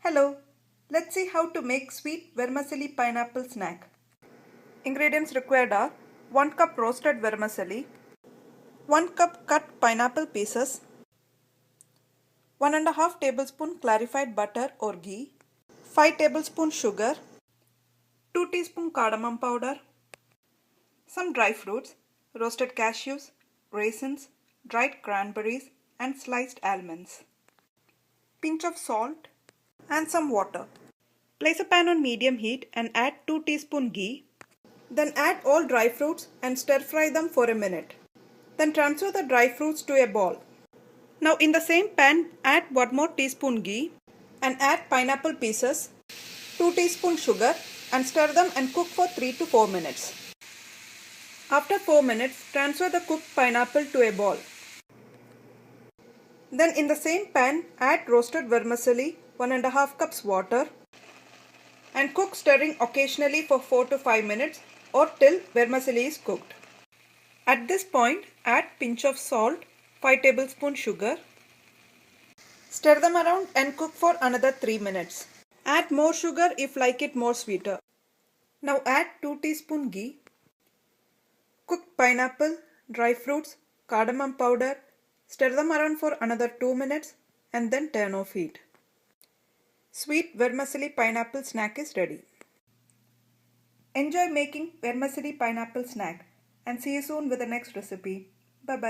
Hello, let's see how to make sweet vermicelli pineapple snack. Ingredients required are 1 cup roasted vermicelli, 1 cup cut pineapple pieces, 1 and a half tablespoon clarified butter or ghee, 5 tablespoon sugar, 2 teaspoon cardamom powder, some dry fruits, roasted cashews, raisins, dried cranberries and sliced almonds, pinch of salt and some water. Place a pan on medium heat and add 2 teaspoon ghee. Then add all dry fruits and stir fry them for a minute. Then transfer the dry fruits to a bowl. Now in the same pan add 1 more teaspoon ghee and add pineapple pieces, 2 teaspoon sugar and stir them and cook for 3 to 4 minutes. After 4 minutes transfer the cooked pineapple to a bowl. Then in the same pan add roasted vermicelli 1 and a half cups water and cook stirring occasionally for 4 to 5 minutes or till vermicelli is cooked. At this point add pinch of salt, 5 tablespoon sugar. Stir them around and cook for another 3 minutes. Add more sugar if like it more sweeter. Now add 2 teaspoon ghee. Cooked pineapple, dry fruits, cardamom powder. Stir them around for another 2 minutes and then turn off heat. Sweet vermicelli pineapple snack is ready. Enjoy making vermicelli pineapple snack and see you soon with the next recipe.